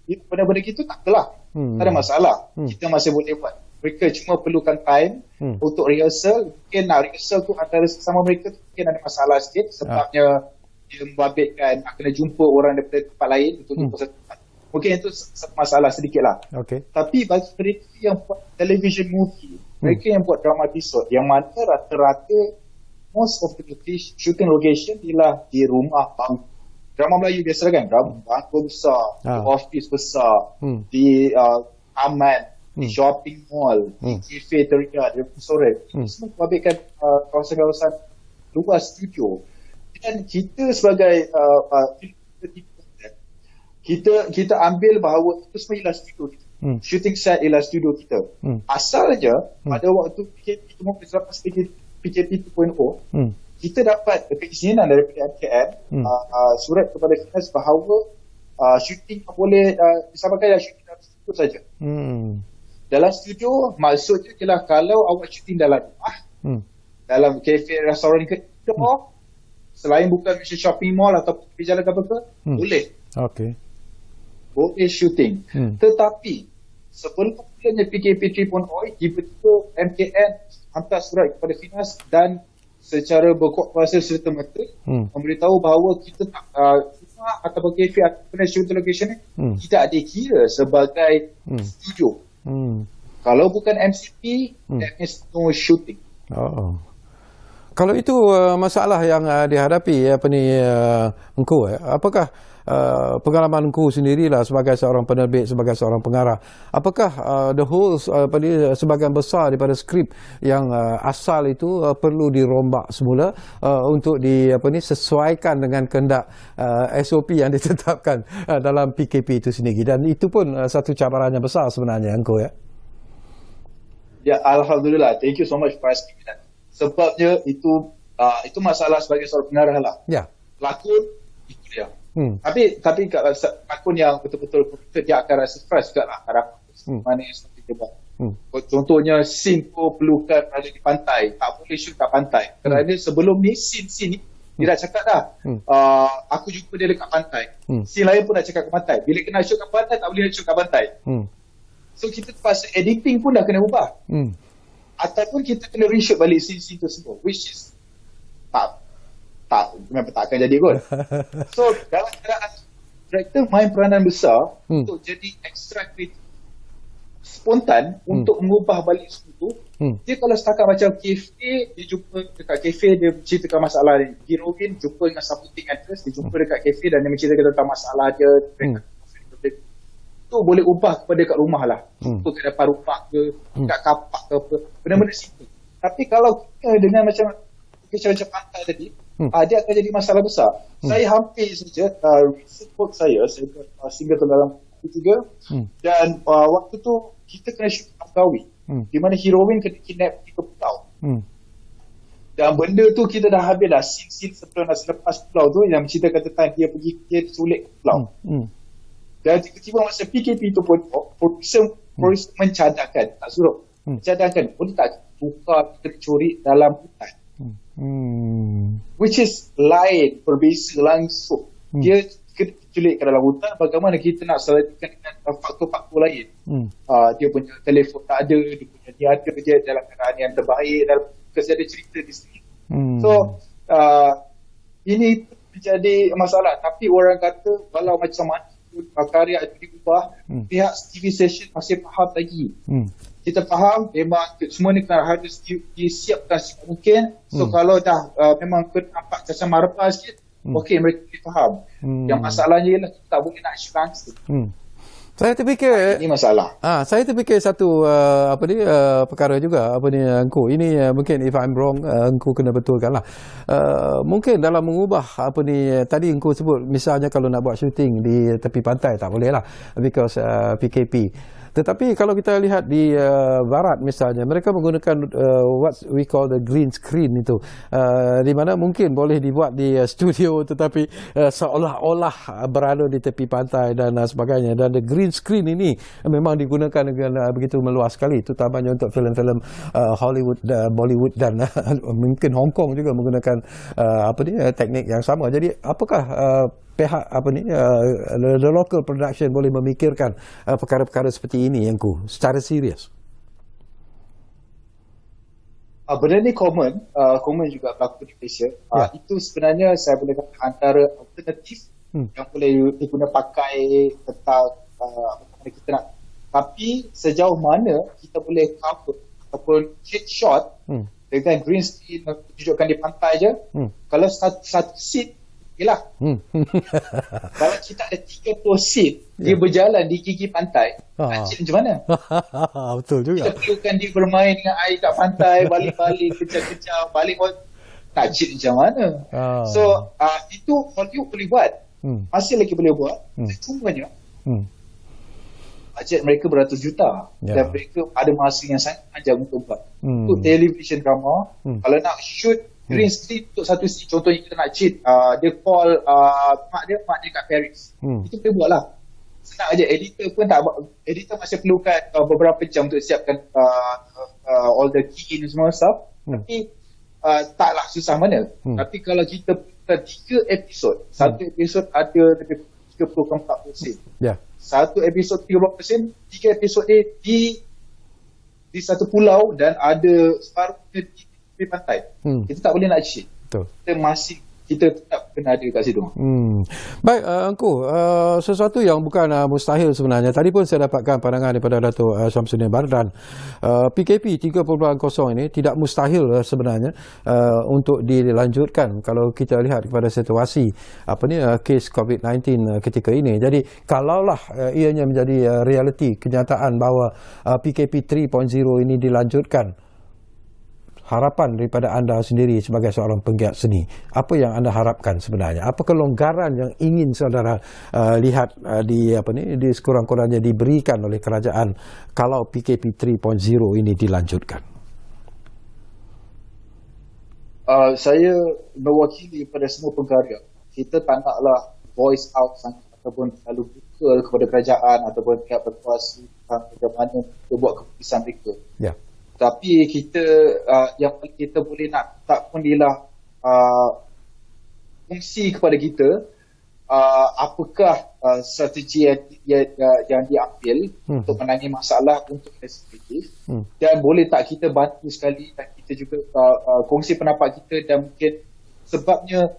benda-benda gitu tak apalah, tak ada masalah. Kita masih boleh buat. Mereka cuma perlukan time untuk rehearsal. Mungkin rehearsal tu antara sesama mereka tu mungkin ada masalah sikit sebabnya dia membabitkan nak kena jumpa orang daripada tempat lain untuk jumpa satu tempat. Mungkin itu satu masalah sedikit lah. Tapi bagi mereka yang buat television movie, mereka yang buat drama episode, yang mana rata-rata most of the shooting location ialah di rumah bangku. Drama Melayu biasa kan, drama bangku besar, di office besar, di taman, di shopping mall, di cafe teriak, di restoran. Semua membabitkan kawasan-kawasan luas studio. Dan kita sebagai kita ambil bahawa itu semua ialah studio kita. Shooting set ialah studio kita. Asalnya pada waktu PKP selepas PKP 2.0, kita dapat keizinan daripada MKN, surat kepada Finas bahawa shooting boleh disamakan shooting dalam studio saja. Dalam studio maksudnya ialah kalau awak shooting dalam rumah, dalam kafe, restoran ke selain bukan macam shopping mall atau pergi jalan ke boleh. Boleh shooting. Tetapi sebelum mulanya PKP 3.0, tiba-tiba MKN hantar surat kepada Finas dan secara berkuasa serta-merta memberitahu bahawa kita tak rumah atau kafe atau shooting location ni tidak dikira sebagai studio. Kalau bukan MCP, that means no shooting. Kalau itu masalah yang dihadapi Engku, apakah pengalaman Engku sendirilah sebagai seorang penerbit, sebagai seorang pengarah, apakah the whole sebahagian besar daripada skrip yang asal itu perlu dirombak semula untuk sesuaikan dengan kehendak SOP yang ditetapkan dalam PKP itu sendiri, dan itu pun satu cabaran yang besar sebenarnya Engku ya? Ya, Alhamdulillah, thank you so much for asking me that. Sebabnya itu masalah sebagai seorang pengarah lah. Lakon itu dia. Tapi kalau lakon yang betul-betul dia akan rasa fresh juga lah. Mana yang seperti dia buat. Contohnya scene tu perlukan ada di pantai, tak boleh shoot kat pantai. Kerana sebelum ni scene ni dia dah cakap dah, aku jumpa dia dekat pantai. Scene lain pun dah cakap kat pantai. Bila kena shoot kat pantai, tak boleh shoot kat pantai. So kita terpaksa editing pun dah kena ubah. Ataupun kita kena reshoot balik scene tersebut, which is memang tak akan jadi kot. So dalam keadaan director main peranan besar untuk jadi extra kreatif, spontan untuk mengubah balik semua tu. Dia kalau setakat macam kafe, dia jumpa dekat kafe, dia ceritakan masalah dia. Heroin jumpa dengan supporting actress, dia jumpa dekat kafe dan dia menceritakan tentang masalah dia. Tu boleh ubah kepada kat rumah lah. Untuk kat depan rumah ke, kat kapak ke apa, benda-benda situ. Tapi kalau kita dengan macam pantai tadi, dia akan jadi masalah besar. Saya hampir saja recent work saya buat single dalam ketiga, dan waktu tu kita kena shoot Langkawi, di mana heroin kena kidnap di pulau. Dan benda tu kita dah habis dah scene sebelum dan selepas pulau tu yang menceritakan tentang dia diculik ke pulau. Dan tiba-tiba masa PKP tu pun producer mencadangkan, tak suruh mencadangkan, boleh tak buka kita curi dalam hutan, which is lain, berbeza langsung. Dia culik ke dalam hutan, bagaimana kita nak selesaikan dengan faktor-faktor lain. Dia punya telefon tak ada, dia punya dia ada je dalam keadaan yang terbaik, dalam kesediaan cerita di sini. So ini menjadi masalah. Tapi orang kata walau macam mana karya itu diubah, pihak TV station masih faham lagi kita faham memang semua ni harus disiapkan secara mungkin. So kalau dah memang nampak macam marpa sikit, okey, mereka faham. Yang masalahnya ialah kita tak boleh nak shoot langsung. Saya terfikir ini masalah. Saya terfikir satu perkara juga Engku. Ini mungkin if I'm wrong, Engku kena betulkanlah. Mungkin dalam mengubah tadi Engku sebut misalnya kalau nak buat shooting di tepi pantai tak boleh lah because PKP. Tetapi kalau kita lihat di barat misalnya, mereka menggunakan what we call the green screen itu, di mana mungkin boleh dibuat di studio tetapi seolah-olah berada di tepi pantai dan sebagainya. Dan the green screen ini memang digunakan dengan begitu meluas sekali, terutamanya untuk filem-filem Hollywood, Bollywood dan mungkin Hong Kong juga menggunakan teknik yang sama. Jadi apakah pihak the local production boleh memikirkan perkara-perkara seperti ini secara serius? Benda ni common juga berlaku di Malaysia. Itu sebenarnya saya boleh kata antara alternatif yang boleh diguna pakai tentang kita nak. Tapi sejauh mana kita boleh cover ataupun headshot dengan green screen tunjukkan di pantai je, kalau satu scene yelah. Kalau kita ada 30 scene dia berjalan di gigi pantai, nak cheat macam mana? Betul juga. Kita perlukan dia bermain dengan air kat pantai, balik-balik, kejar-kejar, balik, nak cheat macam mana? So itu Hollywood boleh buat, masih lagi boleh buat. Cumanya bajet mereka beratus juta dan mereka ada masa yang sangat panjang untuk buat. Untuk television drama, kalau nak shoot green screen untuk satu scene, contohnya kita nak cheat, dia call mak dia kat Paris, itu boleh buat lah, senang aja. Editor masih perlukan beberapa jam untuk siapkan all the key in semua stuff, tapi taklah susah mana. Tapi kalau kita 3 episod, satu episod ada lebih 30-40 scene, satu episod 30 scene, 3 episod dia di satu pulau dan ada separuhnya di pantai. Kita tak boleh nak cheat. Kita tetap kena ada kat situ. Baik, Engku, sesuatu yang bukan mustahil sebenarnya. Tadi pun saya dapatkan pandangan daripada Dato' Syamsuddin Badran. PKP 3.0 ini tidak mustahil sebenarnya untuk dilanjutkan kalau kita lihat kepada situasi kes COVID-19 ketika ini. Jadi kalaulah ianya menjadi realiti, kenyataan bahawa PKP 3.0 ini dilanjutkan, harapan daripada anda sendiri sebagai seorang penggiat seni, apa yang anda harapkan sebenarnya? Apa kelonggaran yang ingin saudara lihat di sekurang-kurangnya diberikan oleh kerajaan kalau PKP 3.0 ini dilanjutkan? Saya mewakili kepada semua pengkarya. Kita tak naklah voice out sangat ataupun terlalu buka kepada kerajaan ataupun pihak berkuasa tentang bagaimana kita buat keputusan mereka. Tapi kita yang kita boleh nak tak pun ialah fungsi kepada kita, apakah strategi yang diambil untuk menangani masalah untuk sensitif, dan boleh tak kita bantu sekali dan kita juga kongsi pendapat kita. Dan mungkin sebabnya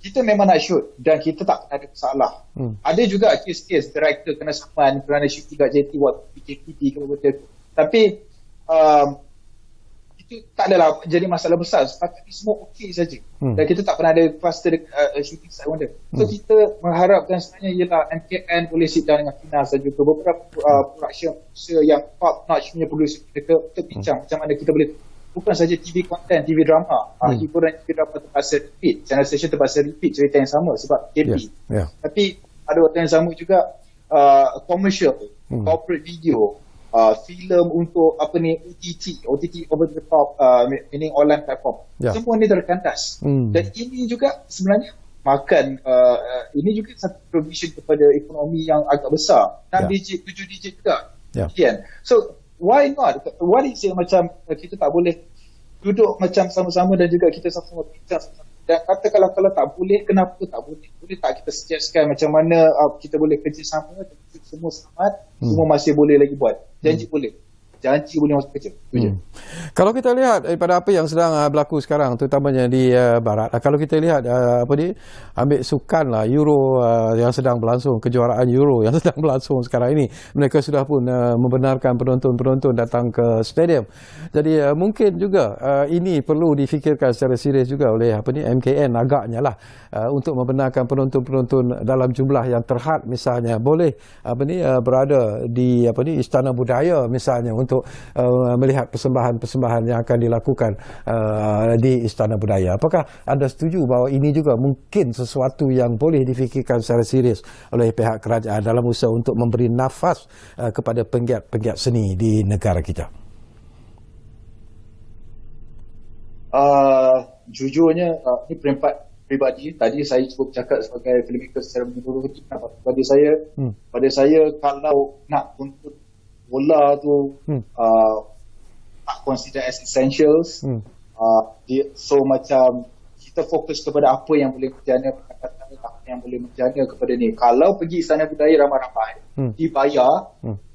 kita memang nak shoot dan kita tak ada masalah. Ada juga kes-kes director kena saman kerana shooting kat JT waktu PKP ke apa-apa. Tapi itu tak adalah jadi masalah besar. Sepatutnya semua okey saja. Dan kita tak pernah ada cluster shooting site wonder. So kita mengharapkan sebenarnya ialah MKN boleh sit down dengan Fina saja ke beberapa production yang top notch punya producer kita bincang macam mana kita boleh, bukan saja TV content, TV drama, hiburan TV drama terpaksa repeat, channel station terpaksa repeat cerita yang sama sebab KB. Tapi pada waktu yang sama juga commercial, corporate video, filem untuk OTT over the top, meaning online platform, semua ni terkantas. Dan ini juga sebenarnya makan ini juga satu provision kepada ekonomi yang agak besar, 6 digit, 7 digit juga. So why not, why is it macam kita tak boleh duduk macam sama-sama dan juga kita sama-sama bincang. Dan kata kalau tak boleh, kenapa tak boleh? Boleh tak kita suggestkan macam mana kita boleh kerjasama, semua selamat, semua masih boleh lagi buat. Janji boleh. janji boleh masuk kerja. Kalau kita lihat daripada apa yang sedang berlaku sekarang, terutamanya di Barat, kalau kita lihat ambil sukan lah, Euro yang sedang berlangsung, kejuaraan Euro yang sedang berlangsung sekarang ini, mereka sudah pun membenarkan penonton-penonton datang ke stadium. Jadi mungkin juga ini perlu difikirkan secara serius juga oleh MKN agaknya lah, untuk membenarkan penonton-penonton dalam jumlah yang terhad, misalnya boleh berada di Istana Budaya misalnya, untuk melihat persembahan-persembahan yang akan dilakukan di Istana Budaya. Apakah anda setuju bahawa ini juga mungkin sesuatu yang boleh difikirkan secara serius oleh pihak kerajaan dalam usaha untuk memberi nafas kepada penggiat-penggiat seni di negara kita? Jujurnya, ini perempat pribadi. Tadi saya cukup cakap sebagai filmmaker secara menyeluruh. Pada saya kalau nak tuntut bola tu tak consider as essentials, so macam kita fokus kepada apa yang boleh menjana pendapatan, apa yang boleh menjana kepada ni. Kalau pergi Istana Budaya ramai-ramai, dibayar,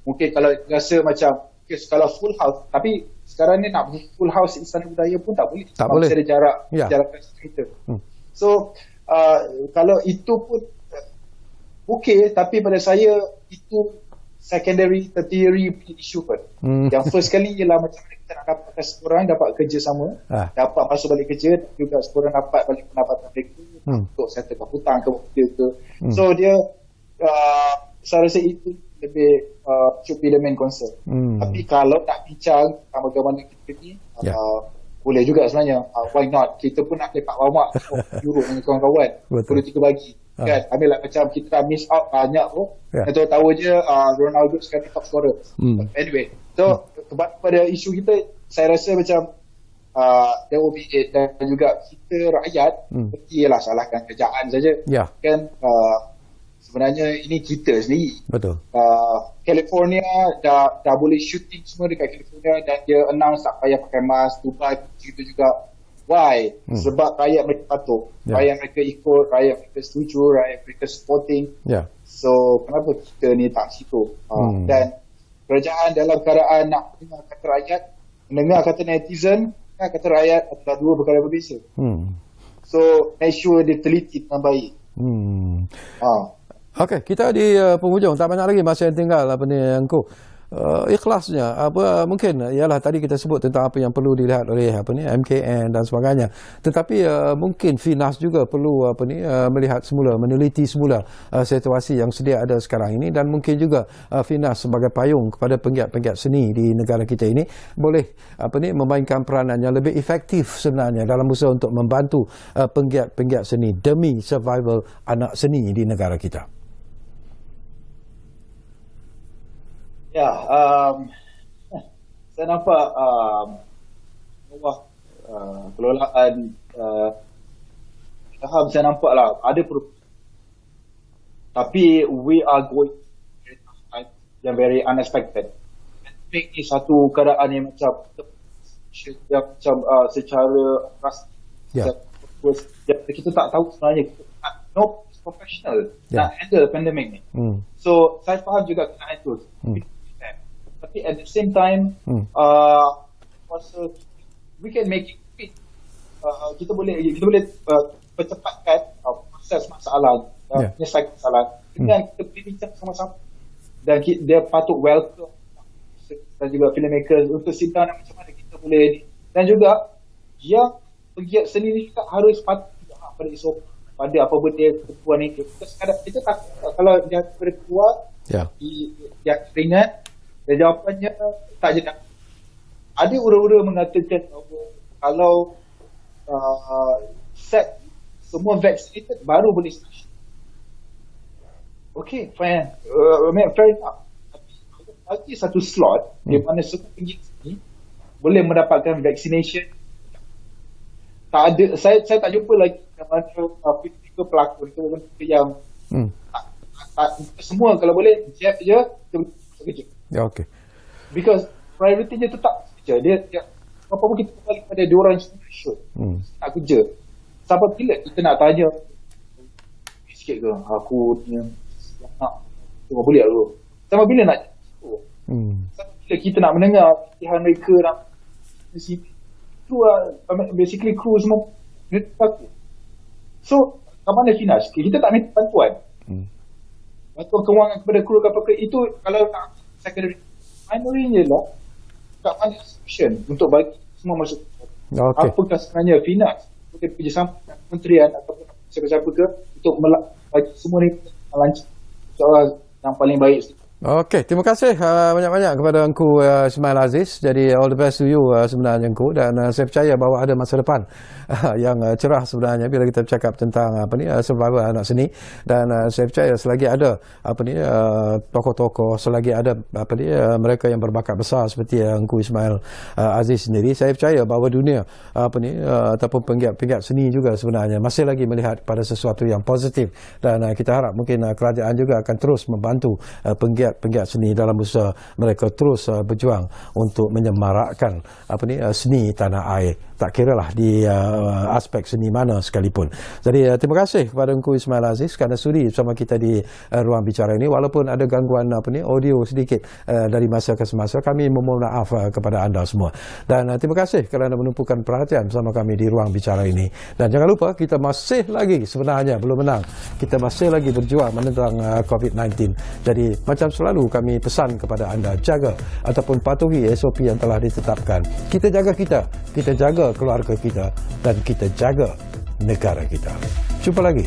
mungkin kalau rasa macam kalau full house, tapi sekarang ni nak full house Istana Budaya pun tak boleh. Tak boleh. Ada jarak kita. So kalau itu pun okey, tapi pada saya itu secondary, tertiary isu pun. Yang first kali ialah macam mana kita nak dapatkan seorang dapat kerja sama, dapat masuk balik kerja, juga seorang dapat balik pendapatan mereka untuk settlekan hutang ke ke. So dia saya rasa itu lebih should be the main concern. Tapi kalau nak bincang bagaimana kita ni, boleh juga sebenarnya. Why not? Kita pun nak lepak mamak Euro dengan kawan-kawan. Boleh kita bagi. Kan? Ambil lah macam kita dah miss out banyak tu. Yang tahu je Ronaldo sekarang top scorer. Anyway. So pada isu kita, saya rasa macam there will be it. Dan juga kita rakyat ialah salahkan kerajaan saja. Kan sebenarnya ini kita sendiri. Betul. California dah boleh shooting semua dekat California, dan dia announce tak payah pakai mask. Dubai begitu juga. Why? Sebab rakyat mereka patuh. Rakyat mereka ikut, rakyat mereka setuju, rakyat mereka supporting. So kenapa kita ni tak situ? Dan kerajaan dalam keadaan nak dengar kata rakyat, mendengar kata netizen, kata rakyat adalah dua perkara berbeza. So make sure dia teliti dengan baik. Okey, kita di penghujung, tak banyak lagi masa yang tinggal Angku. Ikhlasnya mungkin ialah tadi kita sebut tentang apa yang perlu dilihat oleh MKN dan sebagainya, tetapi mungkin Finas juga perlu melihat semula, meneliti semula situasi yang sedia ada sekarang ini, dan mungkin juga Finas sebagai payung kepada penggiat-penggiat seni di negara kita ini boleh memainkan peranan yang lebih efektif sebenarnya dalam usaha untuk membantu penggiat-penggiat seni demi survival anak seni di negara kita. Saya nampak kelolaan saya nampak lah ada perubahan, tapi we are going yang very unexpected. Ini satu keadaan yang macam secara kita tak tahu sebenarnya, no professional nak handle pandemik ni. So saya faham juga kena handle, tapi at the same time we can make it fit. Kita boleh percepatkan proses masalah, menyelesaikan masalah dengan kita boleh bincang sama-sama, dan dia patut welcome dan juga filmmakers untuk sit down macam mana kita boleh ni. Dan juga yang penggiat seni ni juga harus patut pada isu pada apa benda kepuan ini. Kita tak kalau dia keluar yang ringan, dan jawapannya tak jenak. Ada ura-ura mengatakan kalau set semua vaccinated baru boleh start. Okay, fine. Fair enough. Bagi satu slot di mana semua penggiat seni boleh mendapatkan vaccination. Tak ada, saya tak jumpa lagi mana pelakon yang semua kalau boleh jab je kerja. Okay. Because priority dia tetap kerja. Dia apa pun kita kembali pada diorang yang shoot nak kerja. Sampai bila kita nak tanya sikit ke aku ni yang nak boleh aku. Sampai bila nak bila kita nak mendengar pilihan mereka nak itu basically kru semua takut. So kat mana Finas, kita tak minta bantuan bantuan kewangan kepada kru kapal itu. Kalau nak secondary primary je lah, kat mana solution untuk bagi semua masuk. Apakah sebenarnya Finas mungkin kerjasama dengan kementerian ataupun siapa-siapa ke untuk bagi semua ni lancar soal yang paling baik. Okey, terima kasih banyak-banyak kepada Engku Ismail Aziz. Jadi all the best to you sebenarnya Engku, dan saya percaya bahawa ada masa depan yang cerah sebenarnya bila kita bercakap tentang survival anak seni, dan saya percaya selagi ada tokoh-tokoh, selagi ada mereka yang berbakat besar seperti Engku Ismail Aziz sendiri, saya percaya bahawa dunia ataupun penggiat-penggiat seni juga sebenarnya masih lagi melihat pada sesuatu yang positif, dan kita harap mungkin kerajaan juga akan terus membantu penggiat seni dalam usaha mereka terus berjuang untuk menyemarakkan seni tanah air, tak kiralah di aspek seni mana sekalipun. Jadi terima kasih kepada Engku Ismail Aziz kerana sudi bersama kita di ruang bicara ini, walaupun ada gangguan audio sedikit dari masa ke semasa. Kami memohon maaf kepada anda semua, dan terima kasih kerana menumpukan perhatian bersama kami di ruang bicara ini. Dan jangan lupa, kita masih lagi sebenarnya belum menang, kita masih lagi berjuang menentang COVID-19. Jadi macam selalu kami pesan kepada anda, jaga ataupun patuhi SOP yang telah ditetapkan. Kita jaga kita jaga keluarga kita, dan kita jaga negara kita. Jumpa lagi.